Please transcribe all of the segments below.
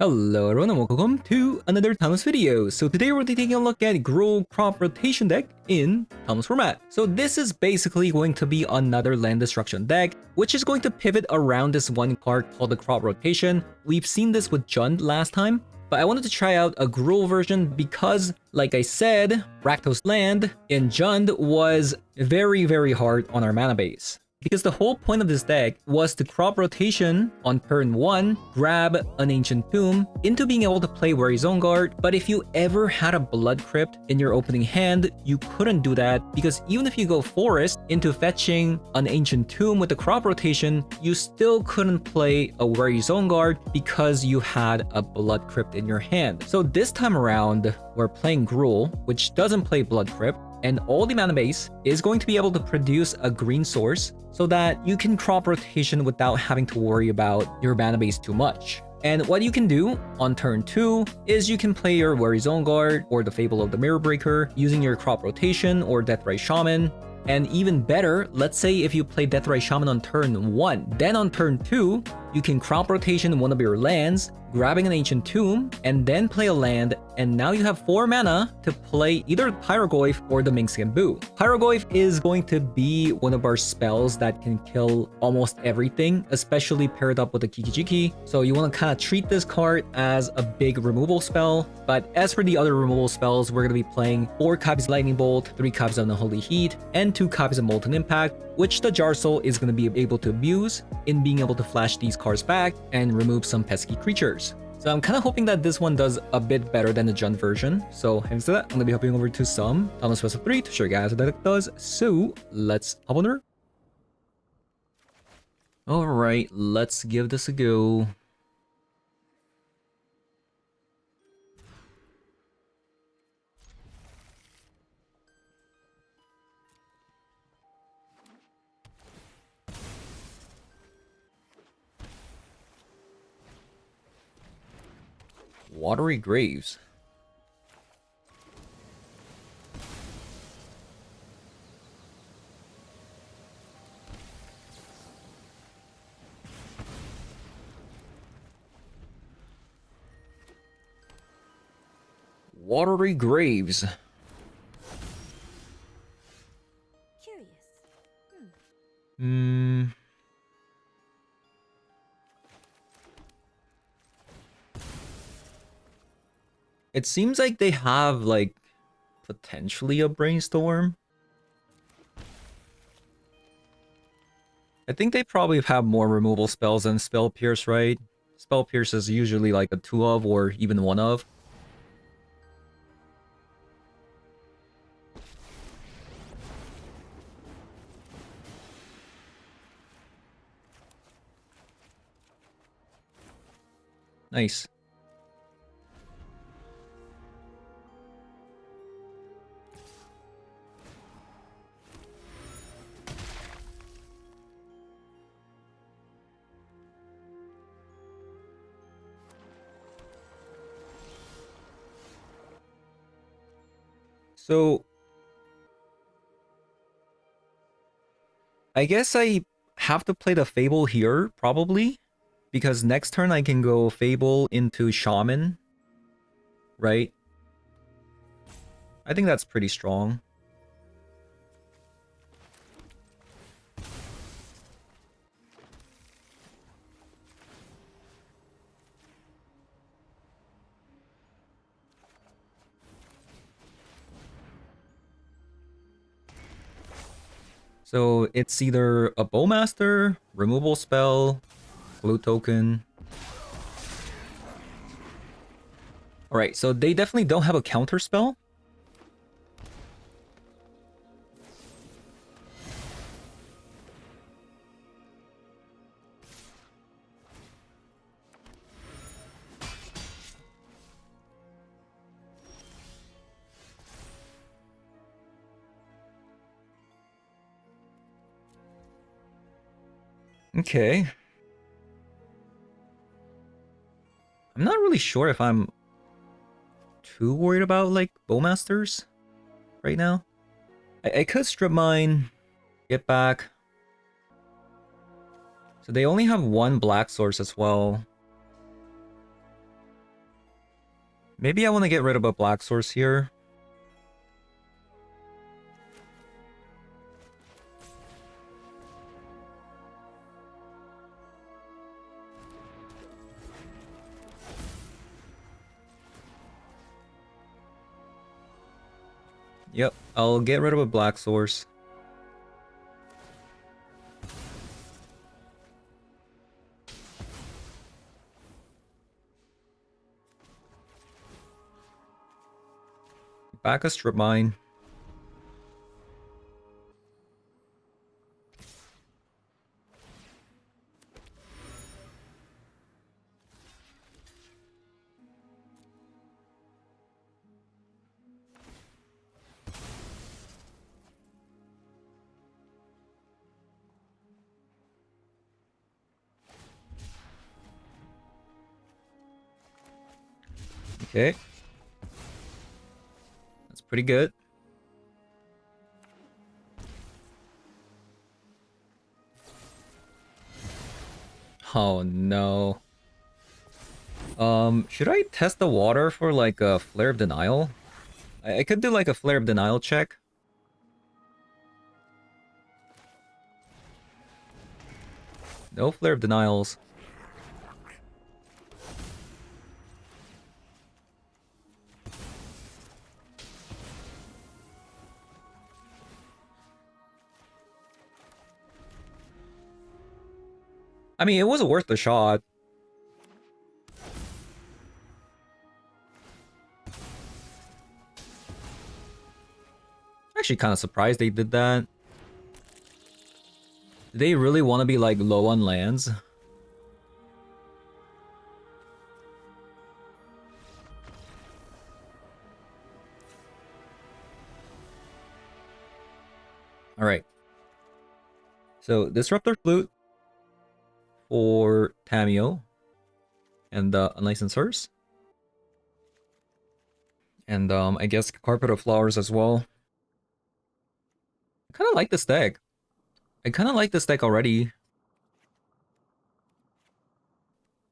Hello everyone and welcome to another Thomas video. So today we're taking a look at Gruul crop rotation deck in Thomas format. So this is basically going to be another land destruction deck, which is going to pivot around this one card called the crop rotation. We've seen this with Jund last time, but I wanted to try out a Gruul version because, like I said, Rakdos land in Jund was very hard on our mana base. Because the whole point of this deck was to crop rotation on turn 1, grab an Ancient Tomb into being able to play Weary Zone Guard, but if you ever had a Blood Crypt in your opening hand, you couldn't do that because even if you go Forest into fetching an Ancient Tomb with the crop rotation, you still couldn't play a Weary Zone Guard because you had a Blood Crypt in your hand. So this time around, we're playing Gruul, which doesn't play Blood Crypt, and all the mana base is going to be able to produce a green source so that you can crop rotation without having to worry about your mana base too much. And what you can do on turn 2 is you can play your Weary Zone Guard or the Fable of the Mirror Breaker using your crop rotation or Deathrite Shaman. And even better, let's say if you play Deathrite Shaman on turn 1, then on turn 2, you can crop rotation one of your lands, grabbing an Ancient Tomb, and then play a land, and now you have 4 mana to play either Pyrogoyf or the Minkskin Boo. Pyrogoyf is going to be one of our spells that can kill almost everything, especially paired up with the Kiki-Jiki. So you want to kind of treat this card as a big removal spell. But as for the other removal spells, we're going to be playing 4 copies of Lightning Bolt, 3 copies of Unholy Heat, and 2 copies of Molten Impact, which the Jar Soul is going to be able to abuse in being able to flash these cards back and remove some pesky creatures. So I'm kind of hoping that this one does a bit better than the Jund version. So having said that, I'm going to be hopping over to some Thomas Best of 3 to show you guys what that deck does. So let's hop on there. Alright, let's give this a go. Watery Graves. Watery Graves. Curious. It seems like they have, like, potentially a Brainstorm. I think they probably have more removal spells than Spell Pierce, right? Spell Pierce is usually like a 2 of or even 1 of. Nice. So I guess I have to play the Fable here, probably, because next turn I can go Fable into Shaman, right? I think that's pretty strong. So it's either a Bowmaster, removal spell, blue token. Alright, so they definitely don't have a counter spell. Okay. I'm not really sure if I'm too worried about, like, Bowmasters right now. I could strip mine, get back. So they only have 1 black source as well. Maybe I want to get rid of a black source here. Yep, I'll get rid of a black source. Back a strip mine. Okay. That's pretty good. Oh no. Should I test the water for like a Flare of Denial? I could do like a Flare of Denial check. No Flare of Denials. I mean, it was worth the shot. Actually kind of surprised they did that. Do they really want to be like low on lands? Alright. So, Disruptor Flute for Tamio and Unlicensed Source. And I guess Carpet of Flowers as well. I kind of like this deck. Already.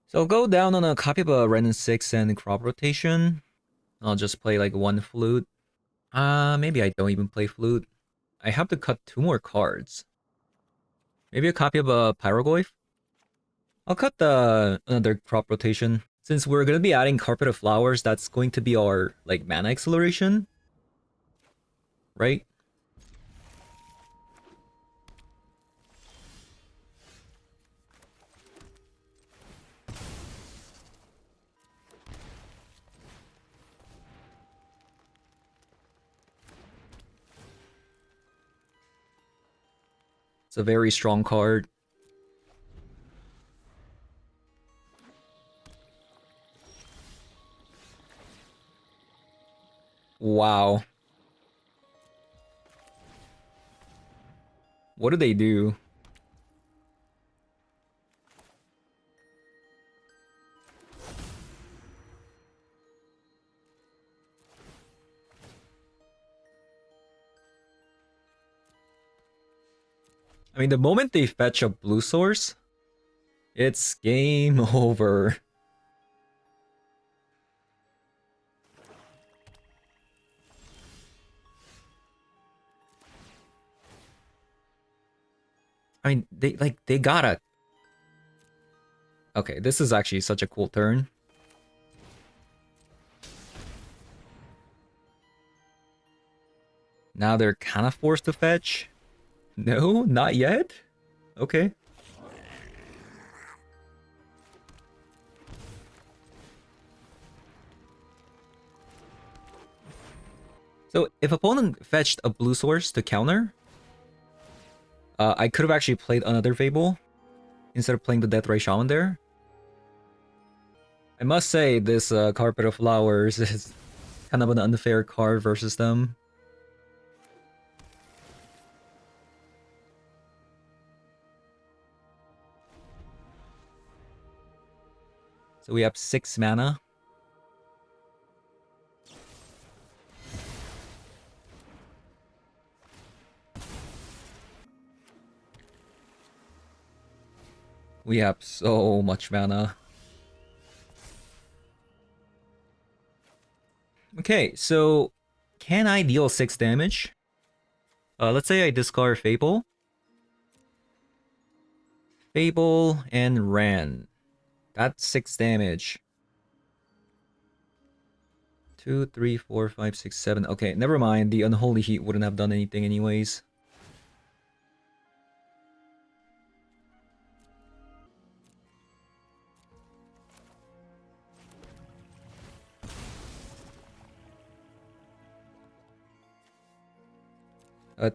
So I'll go down on a copy of a Renin 6 and crop rotation. I'll just play like one flute. Maybe I don't even play flute. I have to cut 2 more cards. Maybe a copy of a Pyrogoyf? I'll cut the another crop rotation. Since we're gonna be adding Carpet of Flowers, that's going to be our like mana acceleration. Right? It's a very strong card. Wow. What do they do? I mean, the moment they fetch a blue source, it's game over. I mean, they gotta. Okay, this is actually such a cool turn. Now they're kind of forced to fetch. No, not yet. Okay. So if opponent fetched a blue source to counter, I could have actually played another Fable instead of playing the Deathray Shaman there. I must say this Carpet of Flowers is kind of an unfair card versus them. So we have 6 mana. We have so much mana. Okay, so can I deal 6 damage? Let's say I discard Fable. Fable and Ran. That's 6 damage. 2, 3, 4, 5, 6, 7. Okay, never mind. The Unholy Heat wouldn't have done anything anyways.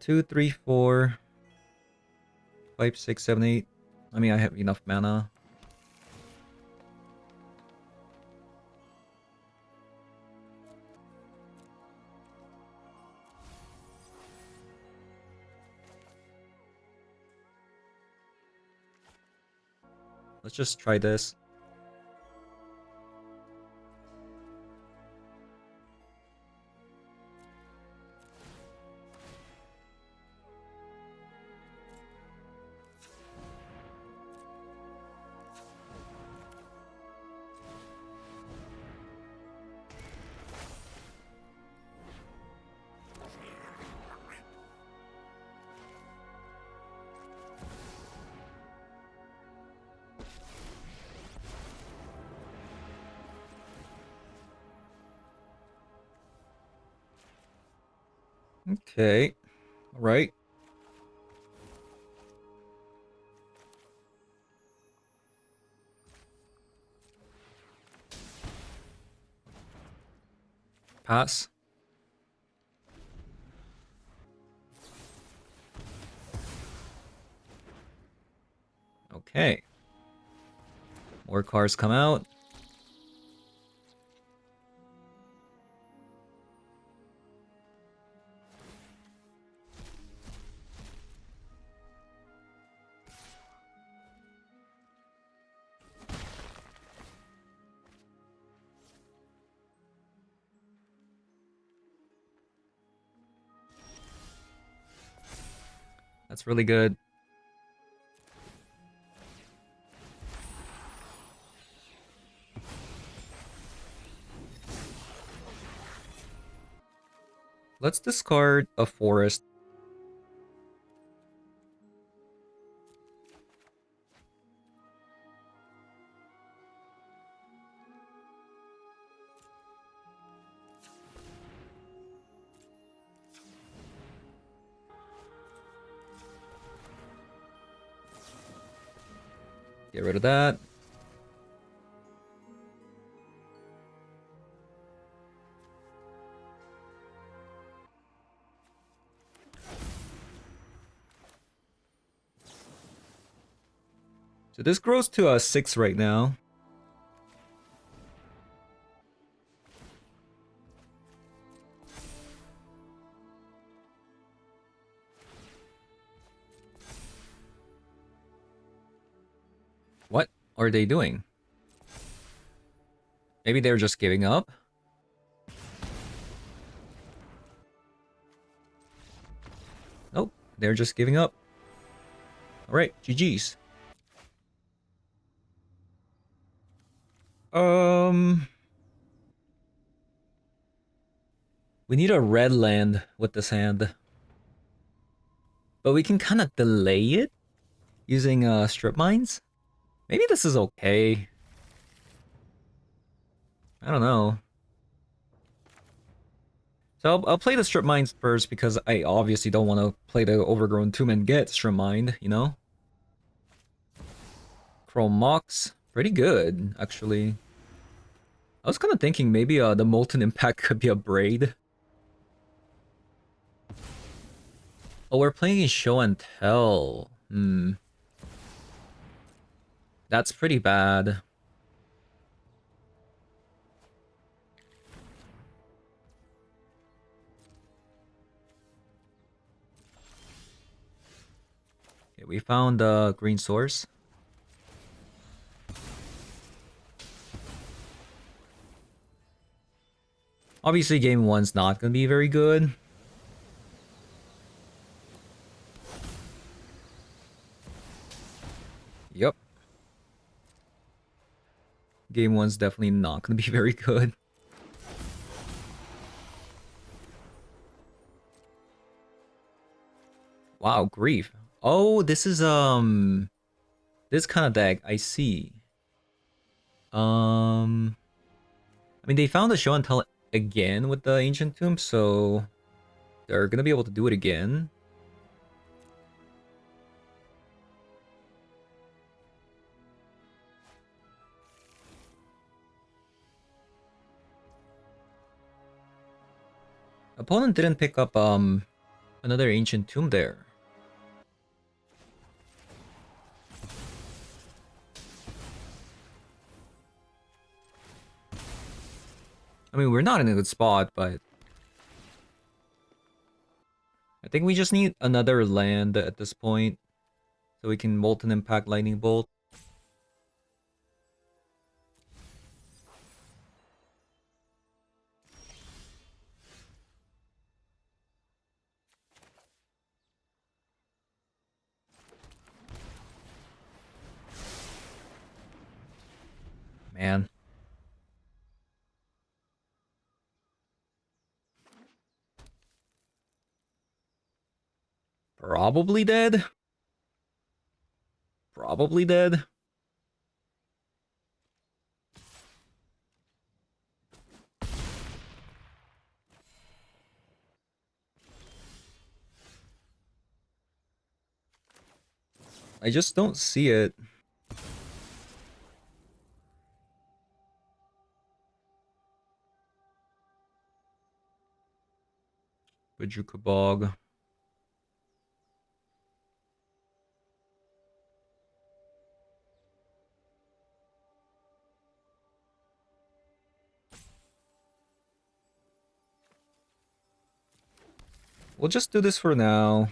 Two, three, 4, 5, 6, 7, 8. I mean, I have enough mana. Let's just try this. Okay. Alright. Pass. Okay. More cards come out. That's really good. Let's discard a forest. Get rid of that. So this grows to a 6 right now. What are they doing? Maybe they're just giving up? Nope, they're just giving up. Alright, GG's. We need a red land with this hand. But we can kind of delay it using strip mines. Maybe this is okay. I don't know. So I'll play the strip mines first because I obviously don't want to play the overgrown 2-man get strip mined, you know? Chrome Mox, pretty good, actually. I was kind of thinking maybe the Molten Impact could be a braid. Oh, we're playing show and tell. That's pretty bad. Okay, we found the green source. Obviously, game 1's not going to be very good. Yep. Game 1's definitely not going to be very good. Wow, grief. Oh, this is this kind of deck. I see. I mean, they found the show and tell again with the ancient tomb, so they're gonna be able to do it again. Opponent didn't pick up another ancient tomb there. I mean, we're not in a good spot, but I think we just need another land at this point so we can Molten Impact Lightning Bolt. Man. Probably dead. Probably dead. I just don't see it. Bajuka Bog. We'll just do this for now.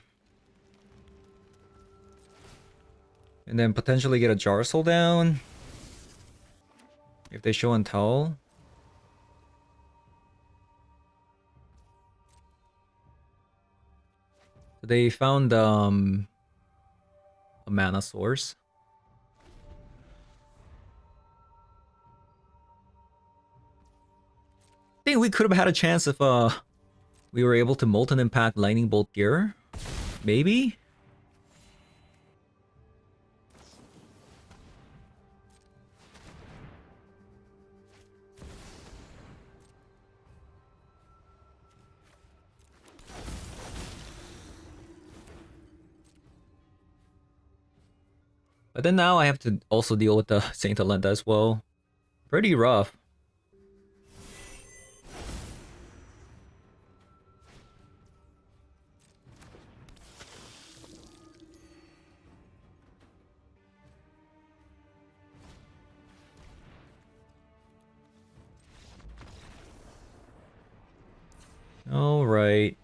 And then potentially get a Jar Soul down. If they show and tell. They found a mana source. I think we could have had a chance if we were able to Molten Impact Lightning Bolt gear. Maybe? But then now I have to also deal with the Saint Alenta as well. Pretty rough. All right.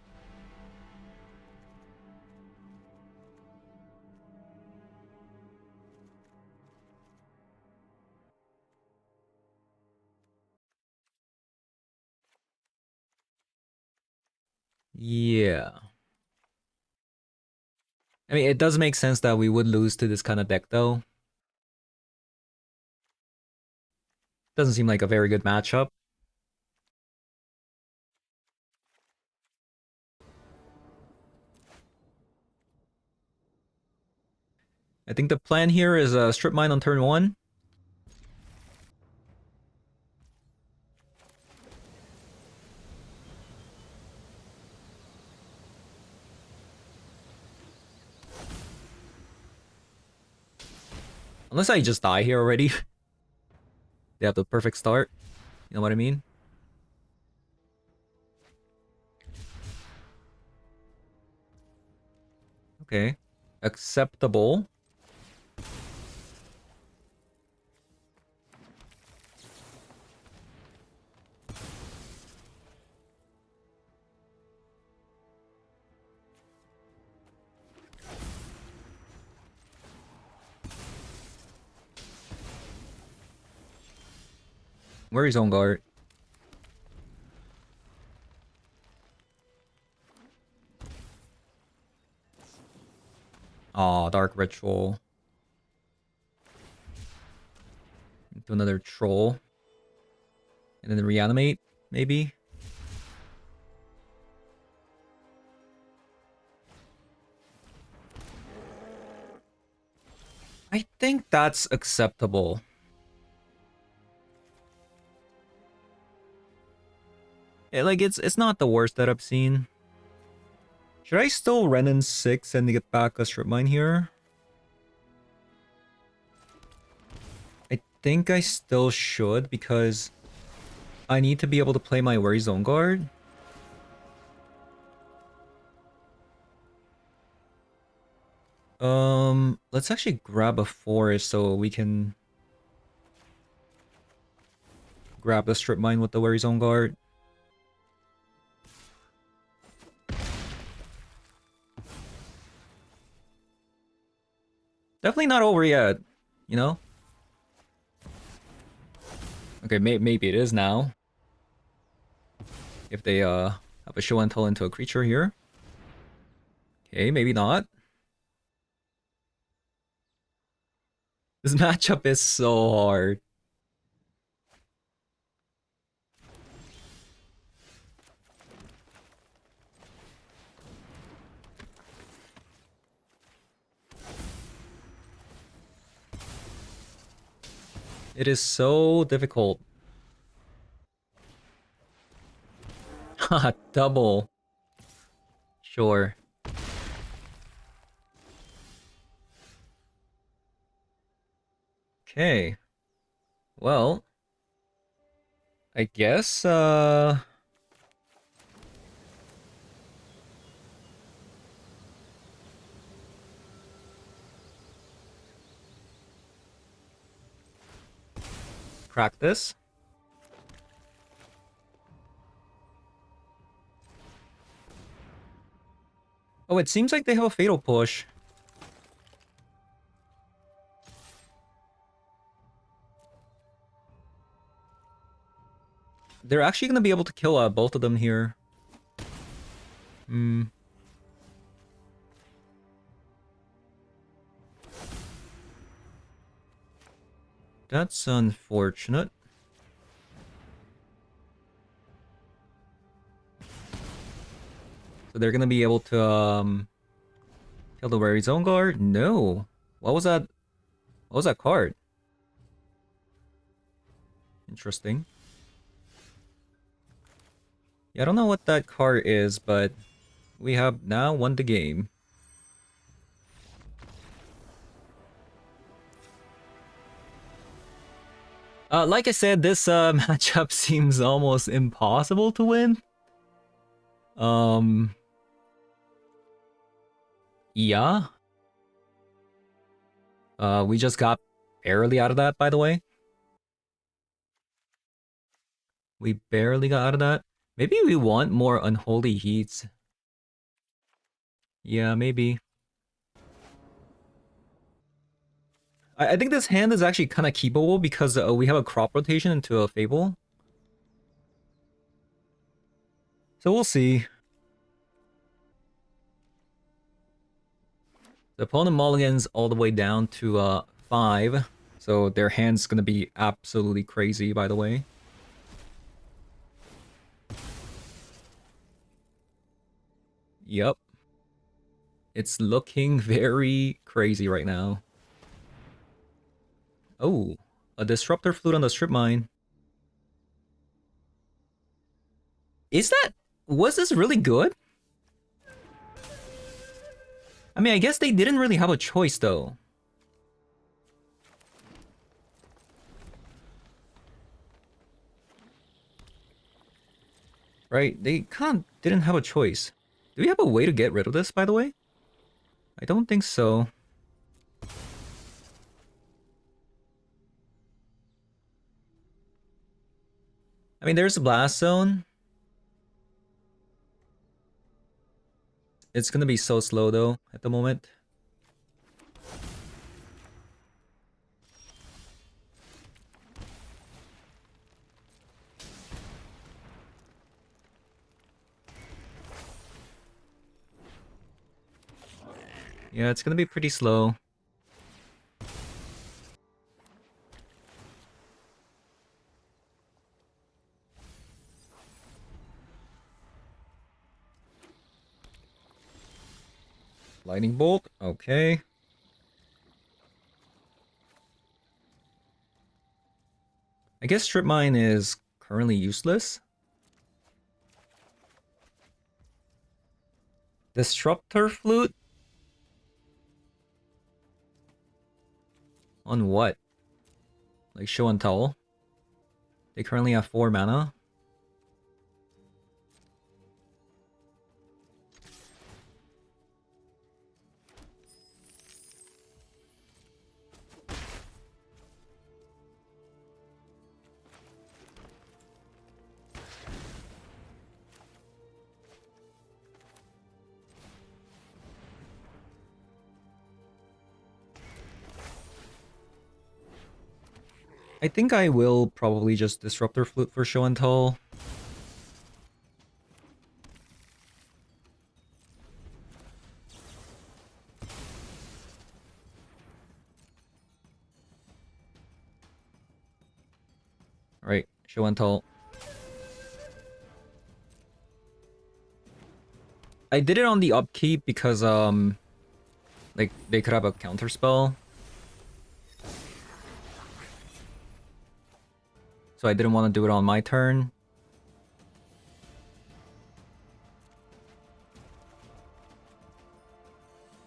Yeah. I mean, it does make sense that we would lose to this kind of deck, though. Doesn't seem like a very good matchup. I think the plan here is strip mine on turn 1. Unless I just die here already. They have the perfect start. You know what I mean? Okay. Acceptable. Where is on guard? Aw, Dark Ritual. Do another Troll. And then reanimate, maybe? think that's acceptable. Like, it's not the worst that I've seen. Should I still Renin 6 and get back a strip mine here? I think I still should because I need to be able to play my Worry Zone Guard. Let's actually grab a forest so we can grab the strip mine with the Worry Zone Guard. Definitely not over yet, you know? Okay, maybe it is now. If they have a show and tell into a creature here. Okay, maybe not. This matchup is so hard. It is so difficult. Haha, double. Sure. Okay. Well, I guess crack this. Oh, it seems like they have a fatal push. They're actually gonna be able to kill both of them here. Hmm. That's unfortunate. So they're gonna be able to kill the Weary Zone Guard? No. What was that? What was that card? Interesting. Yeah, I don't know what that card is, but we have now won the game. Like I said, this matchup seems almost impossible to win. Um, yeah. We just got barely out of that, by the way. We barely got out of that. Maybe we want more Unholy Heats. Yeah, maybe. I think this hand is actually kind of keepable because we have a crop rotation into a Fable. So we'll see. The opponent mulligans all the way down to 5. So their hand's gonna be absolutely crazy, by the way. Yep. It's looking very crazy right now. Oh, a Disruptor Flute on the Strip Mine. Is that... Was this really good? I mean, I guess they didn't really have a choice, though. Right? They kind of didn't have a choice. Do we have a way to get rid of this, by the way? I don't think so. I mean, there's a Blast Zone. It's gonna be so slow, though, at the moment. Yeah, it's gonna be pretty slow. Lightning Bolt, okay. I guess Strip Mine is currently useless. Disruptor Flute? On what? Like Show and Tell? They currently have 4 mana. I think I will probably just Disruptor Flute for Show and Tell. Alright, Show and Tell. I did it on the upkeep because, like, they could have a counter spell. So I didn't want to do it on my turn.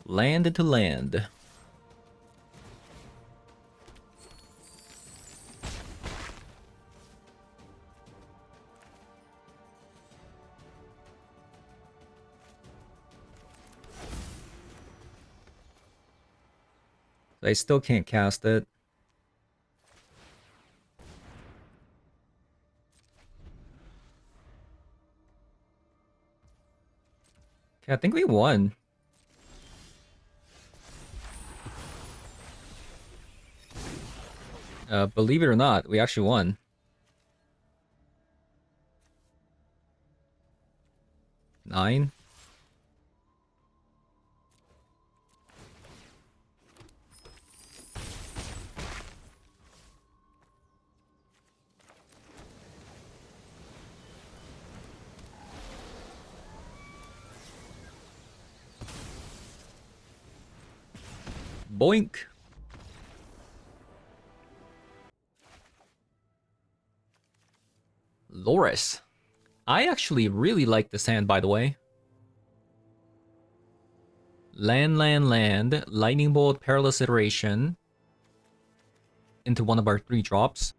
Land into land. I still can't cast it. Okay, I think we won. Believe it or not, we actually won. Nine. Boink. Loris. I actually really like this hand, by the way. Land, land, land. Lightning Bolt, Perilous Iteration. Into one of our 3 drops.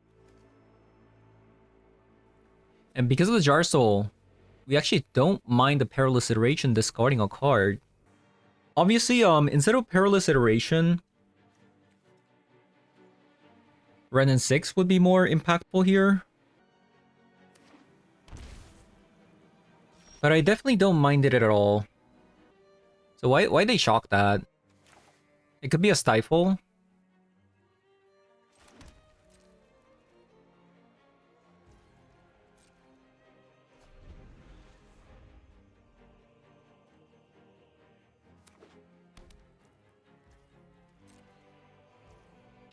And because of the Jar Soul, we actually don't mind the Perilous Iteration discarding a card. Obviously, instead of Perilous Iteration, Renin 6 would be more impactful here. But I definitely don't mind it at all. So why they shock that? It could be a Stifle.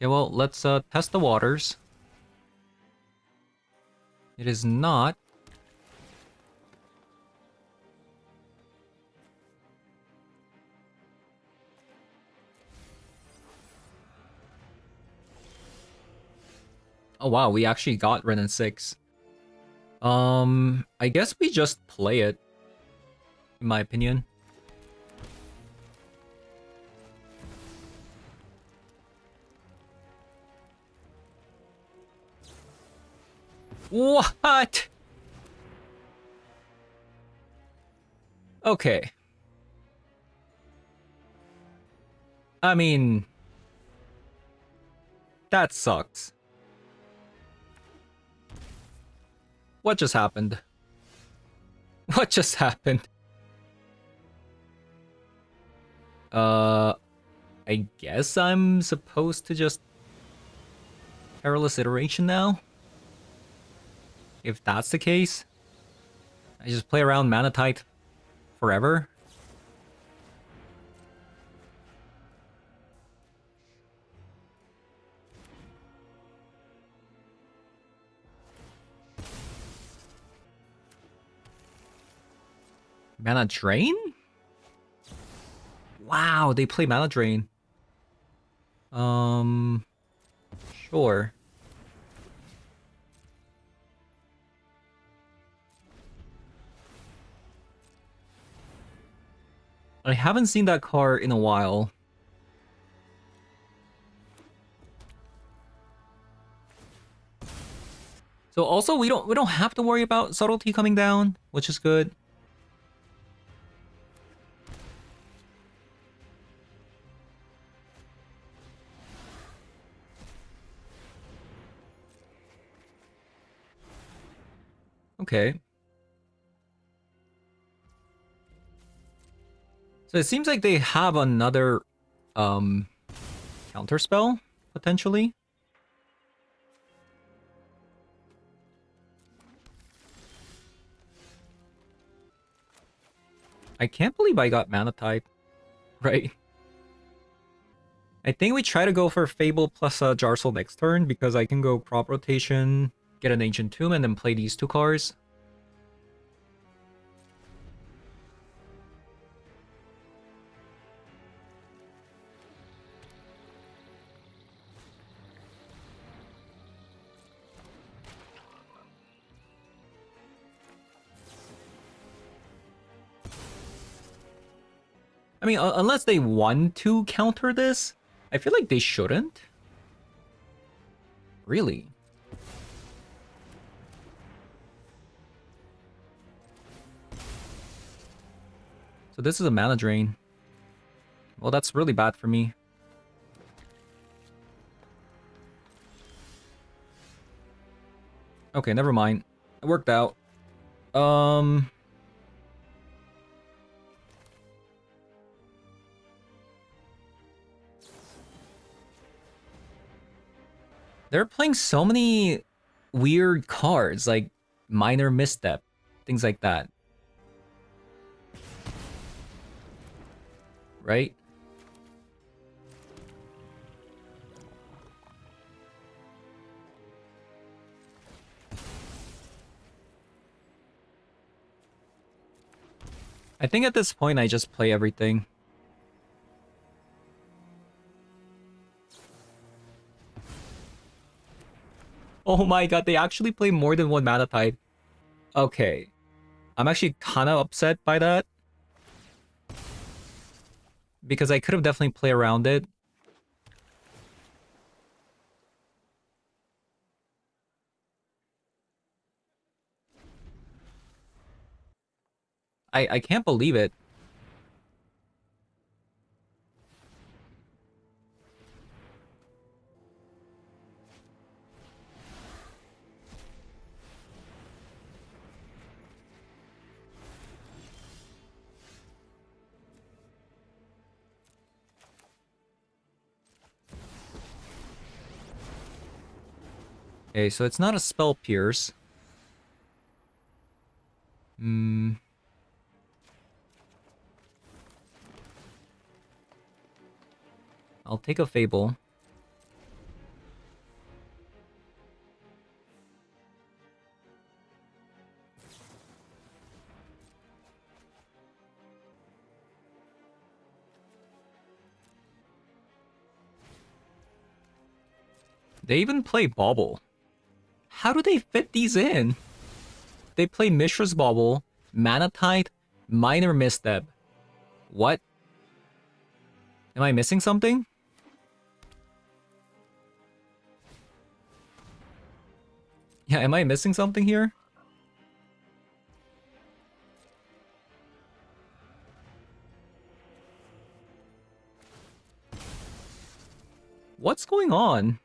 Okay, well, let's test the waters. It is not. Oh wow, we actually got Renin 6. I guess we just play it, in my opinion. What? Okay. I mean, that sucks. What just happened? What just happened? I guess I'm supposed to just Perilous Iteration now? If that's the case, I just play around Manatite forever? Mana Drain? Wow, they play Mana Drain. Sure. I haven't seen that card in a while. So also we don't have to worry about subtlety coming down, which is good. Okay. So it seems like they have another counter spell potentially. I can't believe I got mana type. Right. I think we try to go for Fable plus Jarsoul next turn because I can go crop rotation, get an Ancient Tomb, and then play these two cards. I mean, unless they want to counter this, I feel like they shouldn't. Really? So this is a mana drain. Well, that's really bad for me. Okay, never mind. It worked out. They're playing so many weird cards, like minor misstep, things like that. Right? I think at this point I just play everything. Oh my god, they actually play more than one mana type. Okay. I'm actually kind of upset by that. Because I could have definitely played around it. I can't believe it. Okay, so it's not a spell pierce. I'll take a Fable. They even play Bauble. How do they fit these in? They play Mishra's Bauble, Mana Tide, Minor Misstep. What? Am I missing something? Yeah, am I missing something here? What's going on?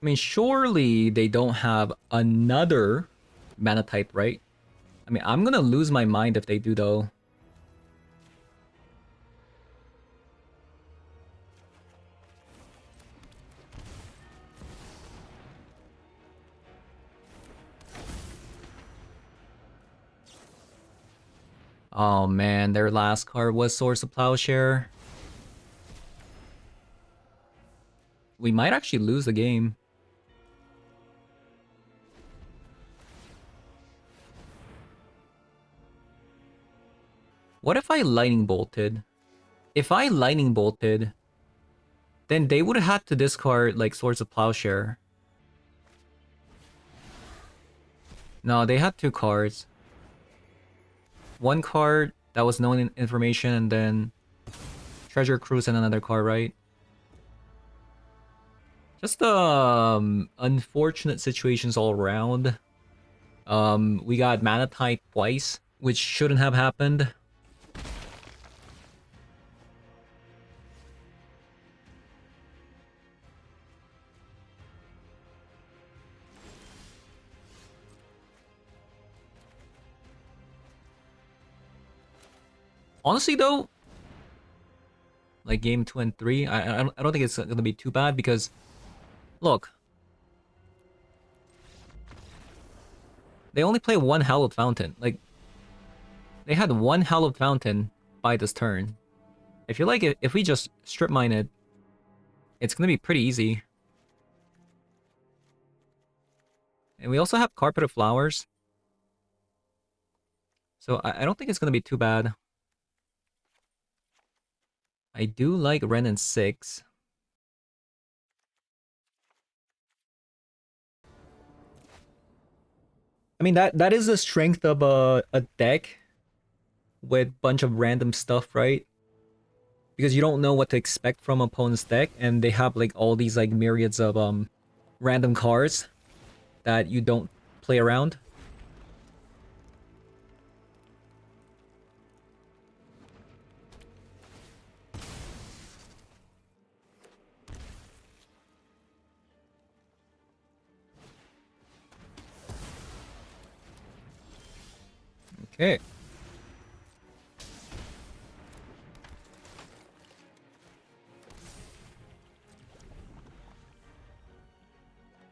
I mean, surely they don't have another mana type, right? I mean, I'm gonna lose my mind if they do, though. Oh man, their last card was Source of Plowshare. We might actually lose the game. What if I lightning bolted? If I lightning bolted, then they would have had to discard like Swords of Plowshare. No, they had 2 cards. 1 card that was known information, and then Treasure Cruise and another card, right? Just unfortunate situations all around. We got Mana Tide twice, which shouldn't have happened. Honestly, though, like game 2 and 3, I don't think it's gonna be too bad because, look, they only play 1 Hallowed Fountain. Like, they had 1 Hallowed Fountain by this turn. I feel like if we just strip mine it, it's gonna be pretty easy. And we also have Carpet of Flowers. So I don't think it's gonna be too bad. I do like Ren and 6. I mean, that is the strength of a deck with bunch of random stuff, right? Because you don't know what to expect from opponent's deck, and they have like all these like myriads of random cards that you don't play around. Okay.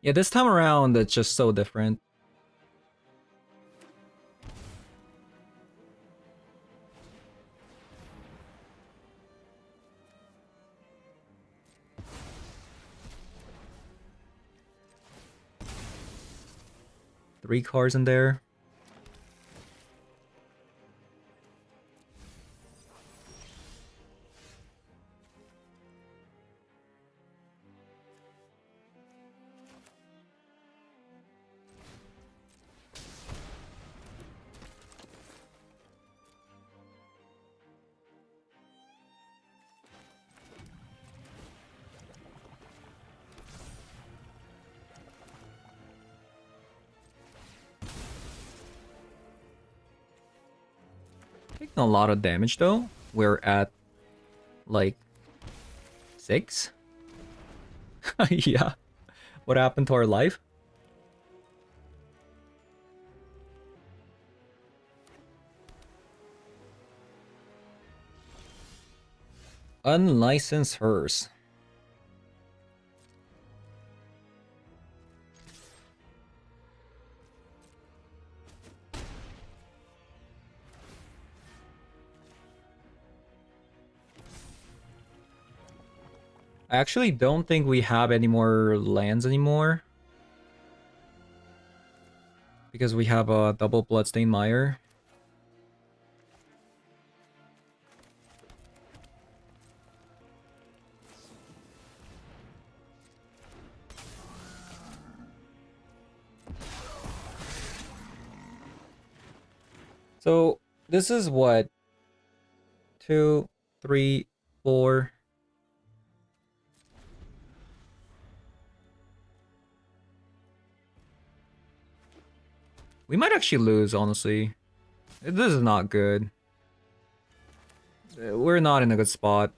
Yeah, this time around, it's just so different. Three cards in there. Taking a lot of damage though. We're at like 6. Yeah. What happened to our life? Unlicensed Hearse. I actually don't think we have any more lands anymore. Because we have a double Bloodstained Mire. So this is what? 2, 3, 4. We might actually lose, honestly. This is not good. We're not in a good spot.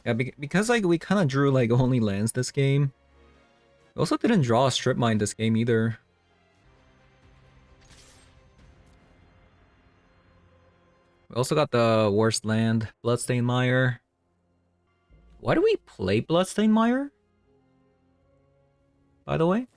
Yeah, because like we kind of drew like only lands this game. We also didn't draw a strip mine this game either. We also got the worst land, Bloodstained Mire. Why do we play Bloodstained Mire? By the way?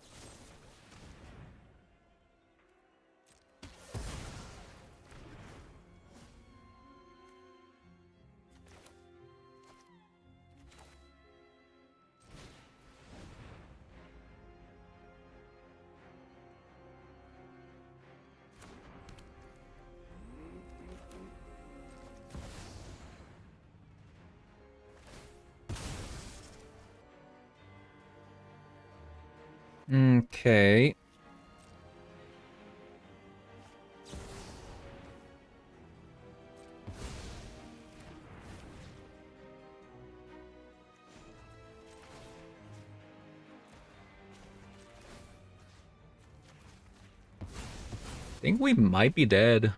Okay. I think we might be dead.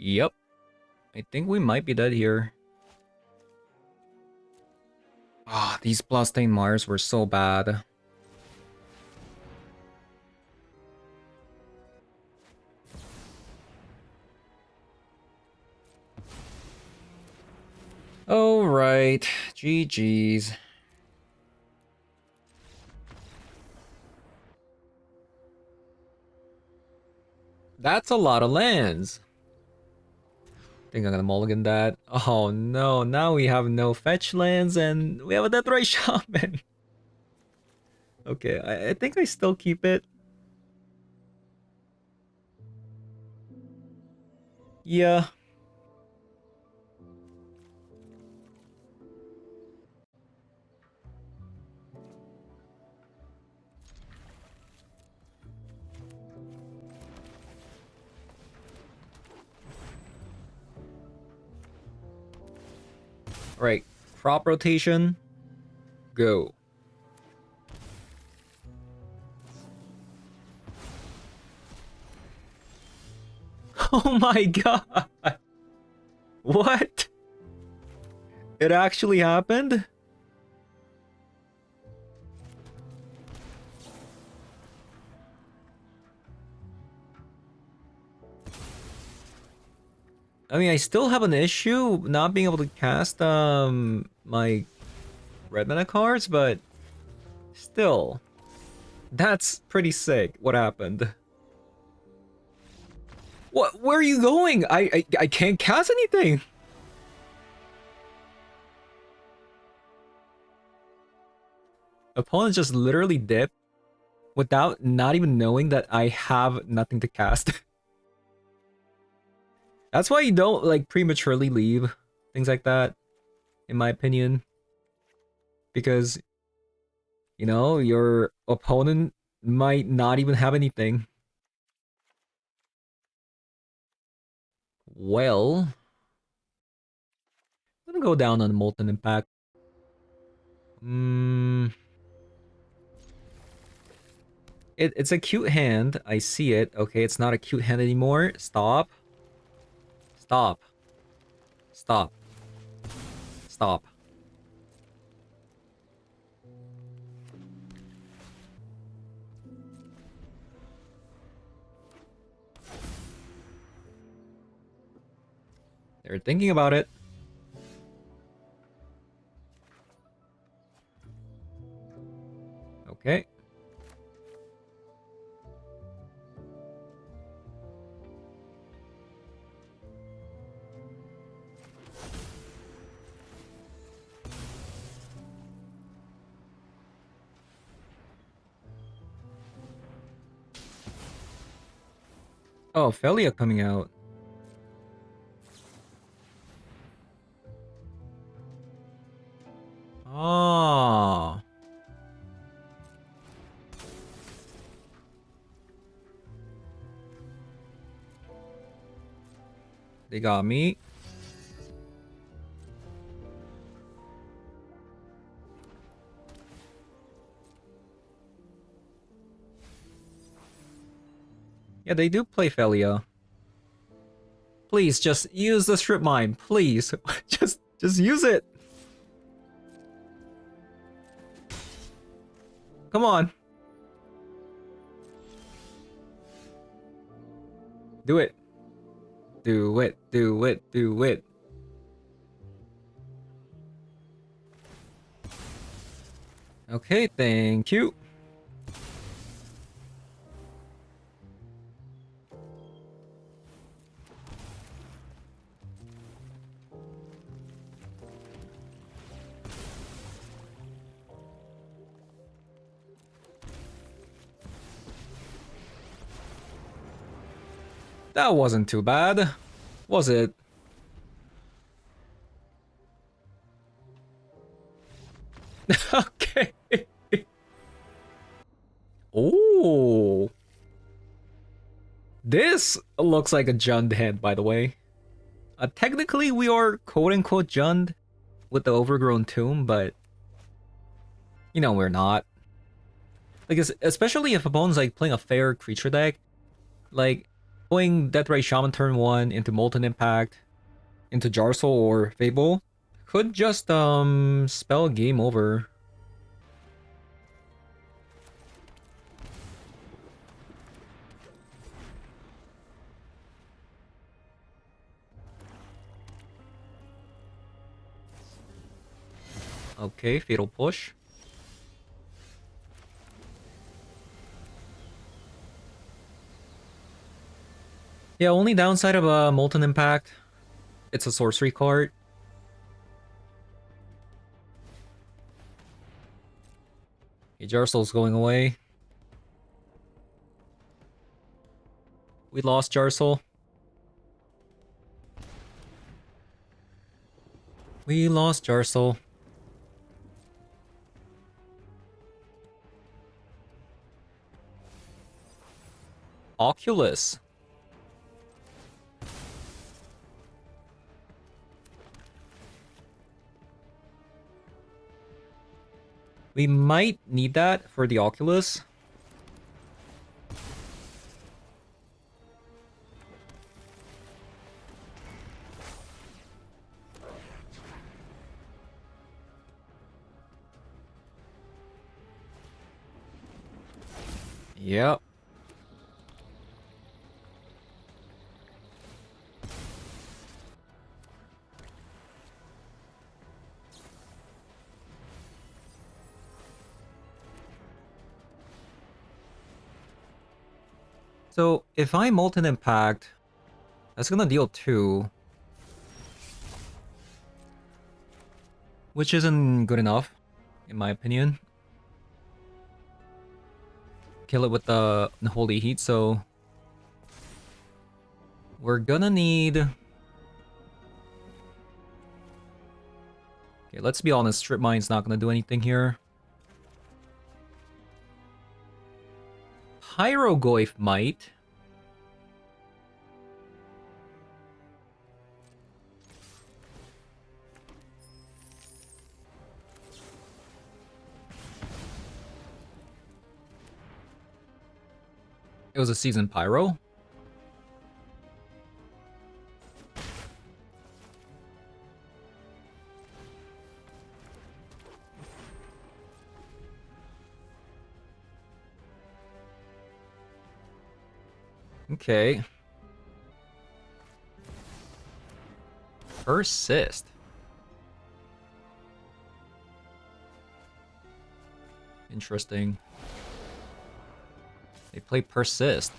Yep. I think we might be dead here. Ah, these Bloodstained Mires were so bad. Alright, GG's. That's a lot of lands. Think I'm gonna mulligan that. Oh no, now we have no fetch lands and we have a Deathray Shaman. Okay, I think I still keep it. Yeah. Right. Crop rotation. Go. Oh my god. What? It actually happened? I mean, I still have an issue not being able to cast my red mana cards, but still, that's pretty sick. What happened? What? Where are you going? I can't cast anything. Opponent just literally dipped without not even knowing that I have nothing to cast. That's why you don't like prematurely leave things like that, in my opinion, because you know your opponent might not even have anything. Well, I'm gonna go down on Molten Impact. Mm, it's a cute hand. I see it. Okay, it's not a cute hand anymore. Stop. Stop. Stop. Stop. They're thinking about it. Okay. Oh, Felia coming out. Oh. They got me. Yeah, they do play Felia. Please, just use the strip mine. Please. just use it. Come on. Do it. Do it. Do it. Do it. Okay, thank you. That wasn't too bad, was it? Okay. Oh. This looks like a Jund hand, by the way. Technically, we are quote-unquote Jund with the overgrown tomb, but you know we're not. Like, especially if opponent's like playing a fair creature deck, like going Deathray Shaman turn 1 into Molten Impact, into Jarsoul or Fable, could just spell game over. Okay, Fatal Push. Yeah, only downside of a Molten Impact, it's a sorcery card. Okay, Jarsoul's going away. We lost Jarsoul. We lost Jarsoul. Oculus. We might need that for the Oculus. Yep. So if I Molten Impact, that's gonna deal 2. Which isn't good enough, in my opinion. Kill it with the Unholy Heat, so we're gonna need... Okay, let's be honest, Strip Mine's not gonna do anything here. Pyrogoyf might. It was a Seasoned Pyro. Okay. Persist. Interesting. They play Persist.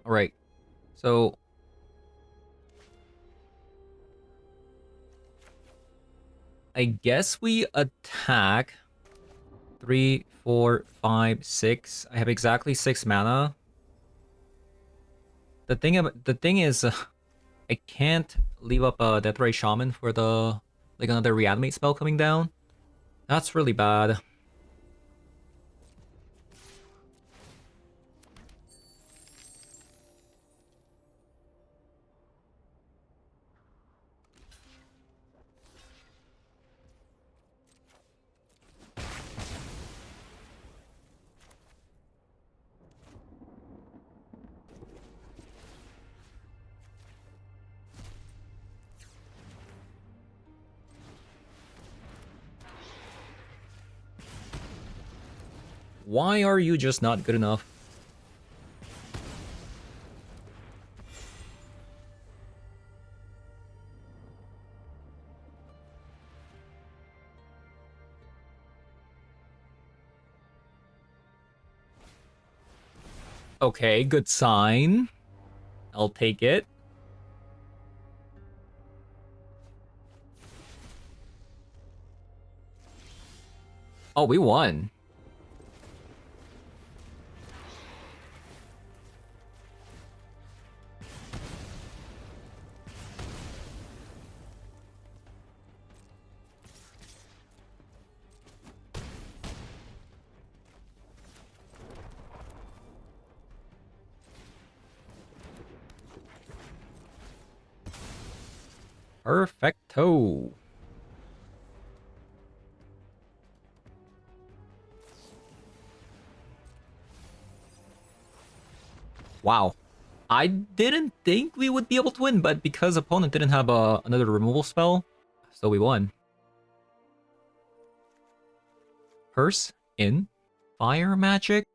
Alright. So... I guess we attack 3, 4, 5, 6. I have exactly 6 mana. The thing is, I can't leave up a Deathray Shaman for the like another Reanimate spell coming down. That's really bad. Why are you just not good enough? Okay, good sign. I'll take it. Oh, we won. Perfecto. Wow. I didn't think we would be able to win, but because opponent didn't have another removal spell, so we won. Purse in fire magic.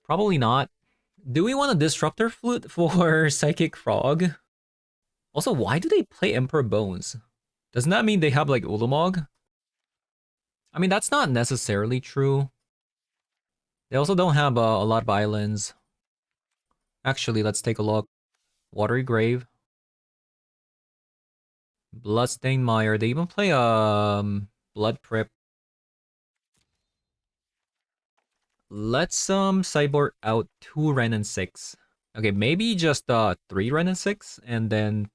Probably not. Do we want a disruptor flute for psychic frog? Also, why do they play Emperor Bones? Doesn't that mean they have like Ulamog? I mean, that's not necessarily true. They also don't have a lot of islands. Actually, let's take a look. Watery Grave. Bloodstained Mire. They even play Blood Crypt. Let's sideboard out 2 Ren and 6. Okay, maybe just 3 Ren and 6 and then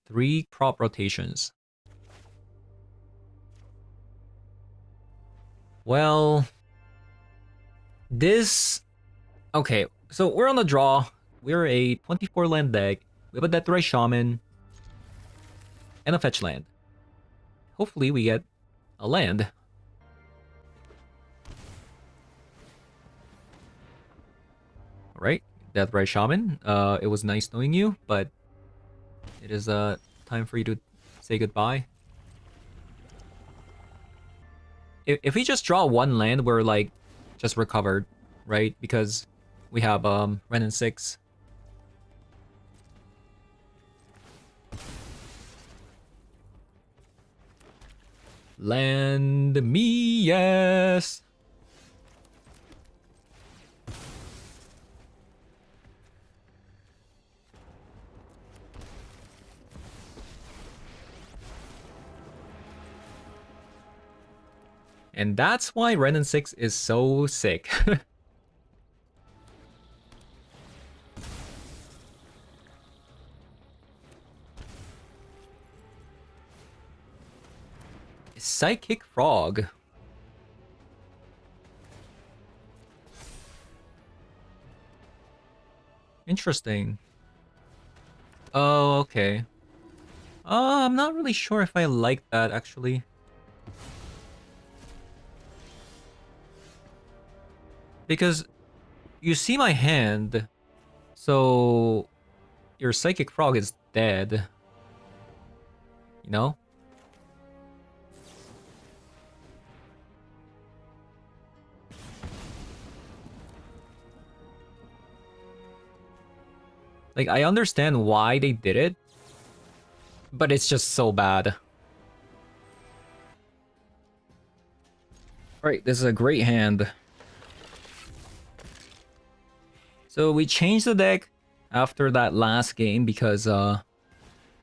3 crop rotations. Well, this okay, so we're on the draw. We're a 24 land deck. We have a Deathray Shaman and a fetch land. Hopefully we get a land. Alright, Deathray Shaman. It was nice knowing you, but it is time for you to say goodbye. If we just draw 1 land, we're like just recovered, right? Because we have Ren and 6. Land me, yes. And that's why Ren and 6 is so sick. Psychic Frog. Interesting. Oh, okay. I'm not really sure if I like that, actually. Because you see my hand, so your Psychic Frog is dead. You know? Like, I understand why they did it, but it's just so bad. Alright, this is a great hand. So we changed the deck after that last game because I've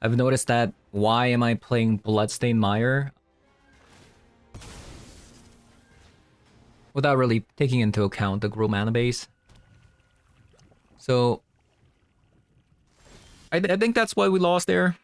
noticed that why am I playing Bloodstained Mire without really taking into account the Gruul mana base. So I think that's why we lost there.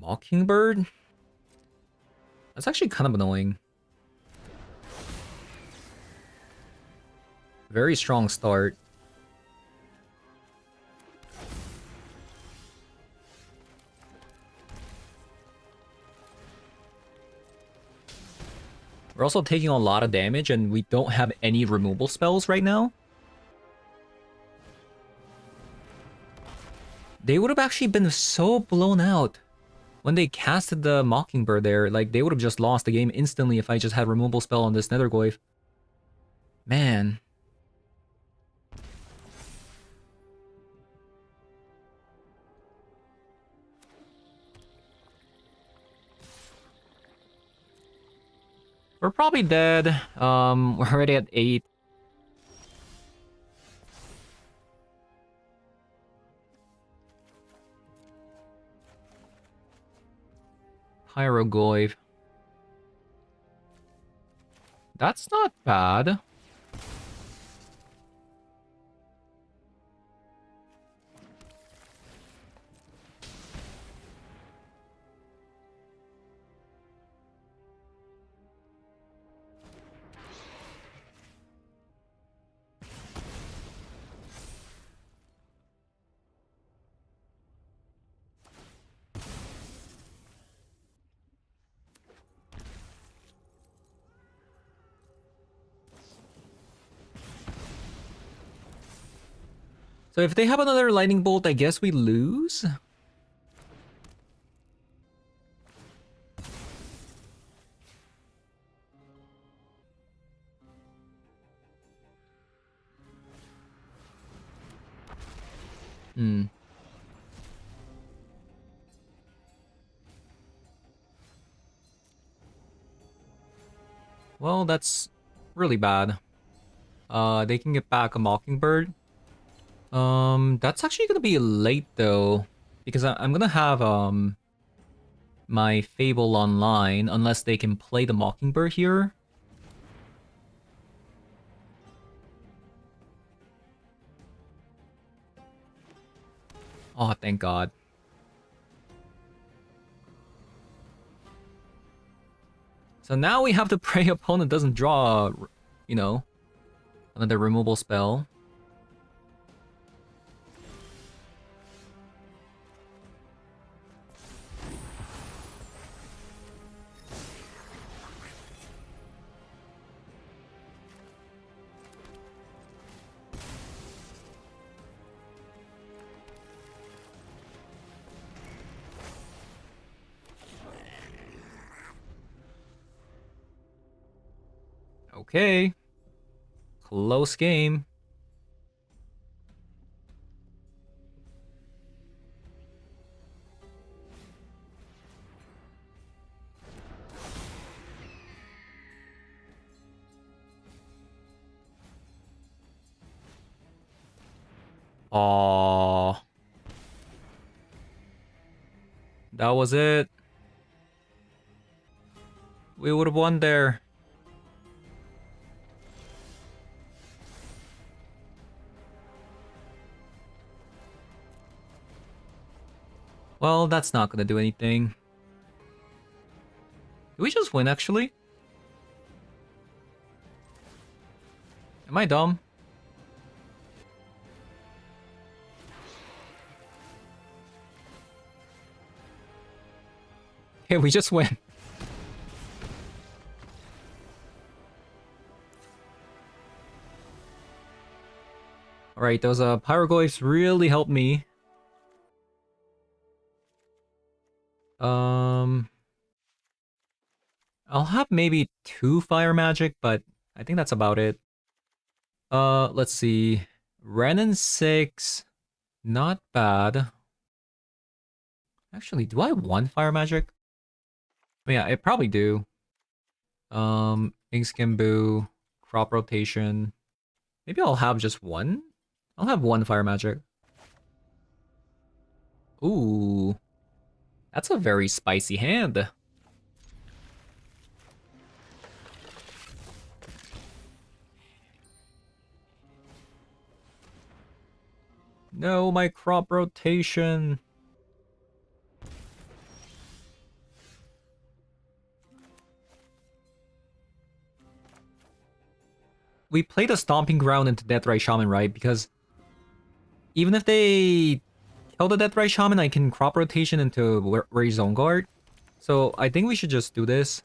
Mockingbird? That's actually kind of annoying. Very strong start. We're also taking a lot of damage and we don't have any removal spells right now. They would have actually been so blown out when they casted the Mockingbird there. Like, they would have just lost the game instantly if I just had removal spell on this Nethergoyf. Man. We're probably dead. We're already at 8. Pyrogoyf. That's not bad. So if they have another lightning bolt, I guess we lose? Hmm. Well, that's really bad. They can get back a Mockingbird. That's actually gonna be late though, because I'm gonna have my Fable online unless they can play the Mockingbird here. Oh, thank God. So now we have to pray opponent doesn't draw, you know, another removal spell. Okay. Close game. Aww. That was it. We would have won there. Well, that's not gonna do anything. Did we just win, actually? Am I dumb? Okay, we just win. Alright, those Pyroglyphs really helped me. Um... I'll have maybe 2 fire magic, but I think that's about it. Let's see. Renin 6. Not bad. Actually, do I have 1 fire magic? Oh, yeah, I probably do. Inkskimbu, crop rotation. Maybe I'll have just 1? I'll have 1 fire magic. Ooh. That's a very spicy hand. No, my crop rotation. We played a Stomping Ground into Deathray Shaman, right? Because even if they kill the Deathray Shaman, I can crop rotation into Ray Zone Guard. So I think we should just do this.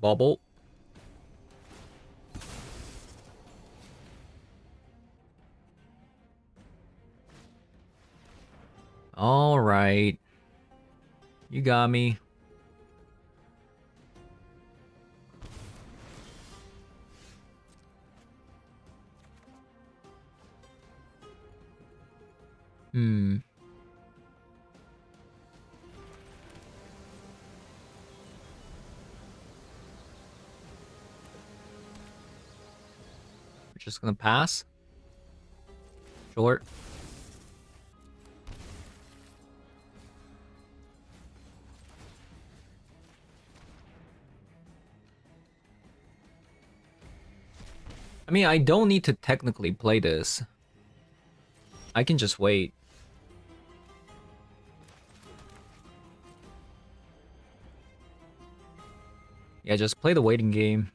Bubble. Alright. You got me. Hmm. We're just gonna pass. Short. I mean, I don't need to technically play this. I can just wait. Yeah, just play the waiting game.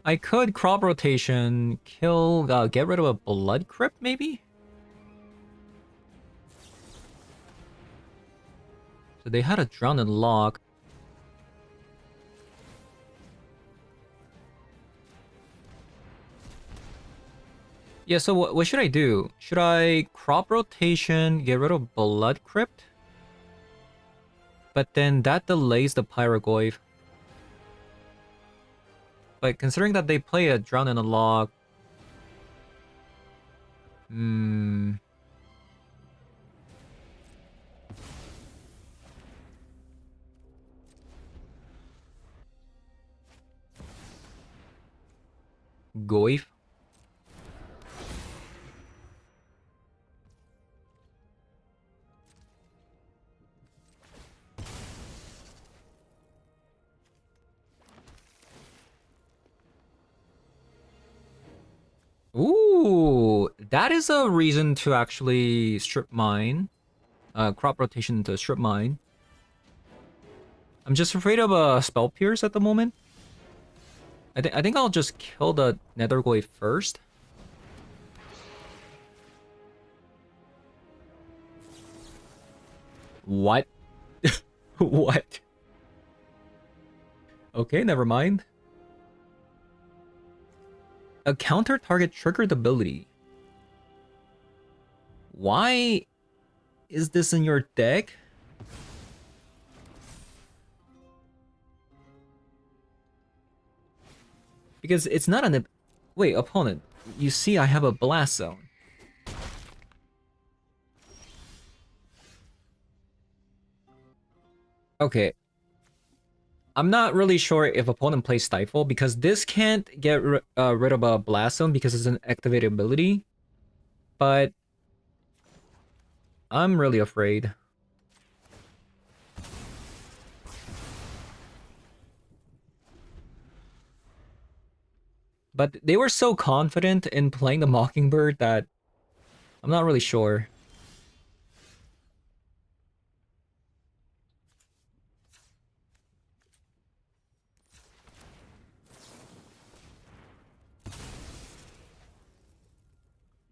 I could crop rotation, kill, get rid of a blood crypt, maybe? So they had a drown and lock. Yeah, so what should I do? Should I crop rotation, get rid of blood crypt? But then that delays the Pyrogoyf. But considering that they play a drown and a lock... Hmm... Goyf? Ooh, that is a reason to actually strip mine. Crop rotation into strip mine. I'm just afraid of a spell pierce at the moment. I think I'll just kill the Nethergoyf first. What? What? Okay, never mind. A counter target triggered ability. Why is this in your deck? Because it's not an... Wait, opponent. You see I have a blast zone. Okay. I'm not really sure if opponent plays Stifle because this can't get rid of a blast zone because it's an activated ability. But I'm really afraid. But they were so confident in playing the Mockingbird that I'm not really sure.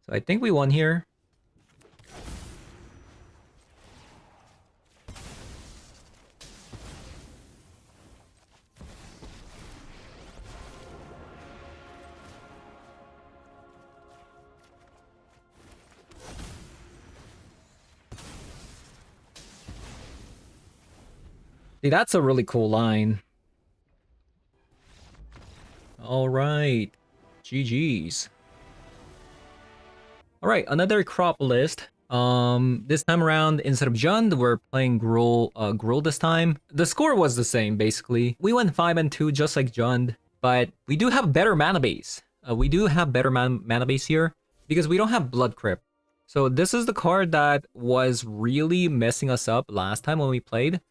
So I think we won here. See, that's a really cool line. All right. GG's. All right, another crop list. This time around, instead of Jund, we're playing Gruul, Gruul this time. The score was the same, basically. We went 5-2, just like Jund, but we do have better mana base. We do have better mana base here, because we don't have Blood Crypt. So this is the card that was really messing us up last time when we played.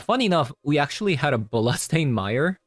Funny enough, we actually had a Bloodstained Mire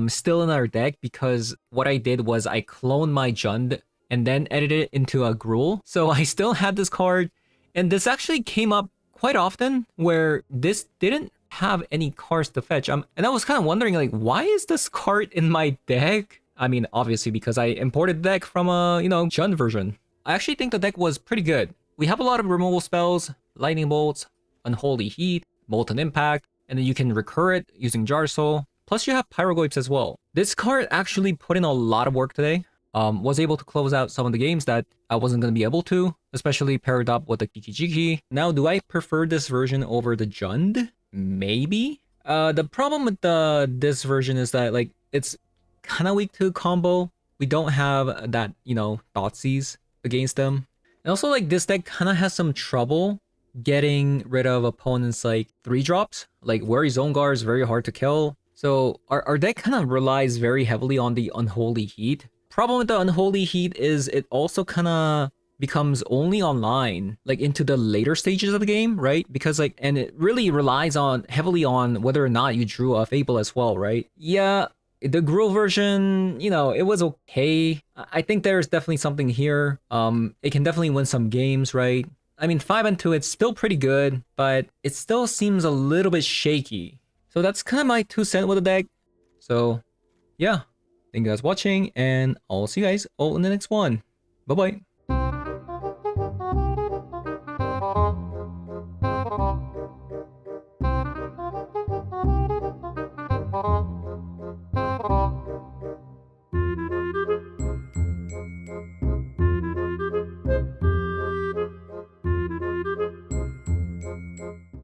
still in our deck, because what I did was I cloned my Jund and then edited it into a Gruul. So I still had this card, and this actually came up quite often where this didn't have any cards to fetch. And I was kind of wondering, like, why is this card in my deck? I mean, obviously because I imported the deck from a, Jund version. I actually think the deck was pretty good. We have a lot of removal spells, Lightning Bolts, Unholy Heat, Molten Impact, and then you can recur it using Jar Soul. Plus you have Pyrogoyfs as well. This card actually put in a lot of work today. was able to close out some of the games that I wasn't going to be able to, especially paired up with the Kiki. Now, do I prefer this version over the Jund? Maybe. The problem with this version is that like it's kind of weak to combo. We don't have that, you know, Thoughtseize against them. And also like this deck kind of has some trouble getting rid of opponents like 3-drops. Like Wary Zone Guard is very hard to kill. So our deck kind of relies very heavily on the Unholy Heat. Problem with the Unholy Heat is it also kind of becomes only online, like into the later stages of the game, right? Because like, and it really relies on heavily on whether or not you drew a Fable as well, right? Yeah, the Gruul version, you know, it was okay. I think there's definitely something here. It can definitely win some games, right? I mean, 5 and 2, it's still pretty good, but it still seems a little bit shaky. So that's kind of my 2 cents with the deck. So yeah, thank you guys for watching, and I'll see you guys all in the next one. Bye-bye.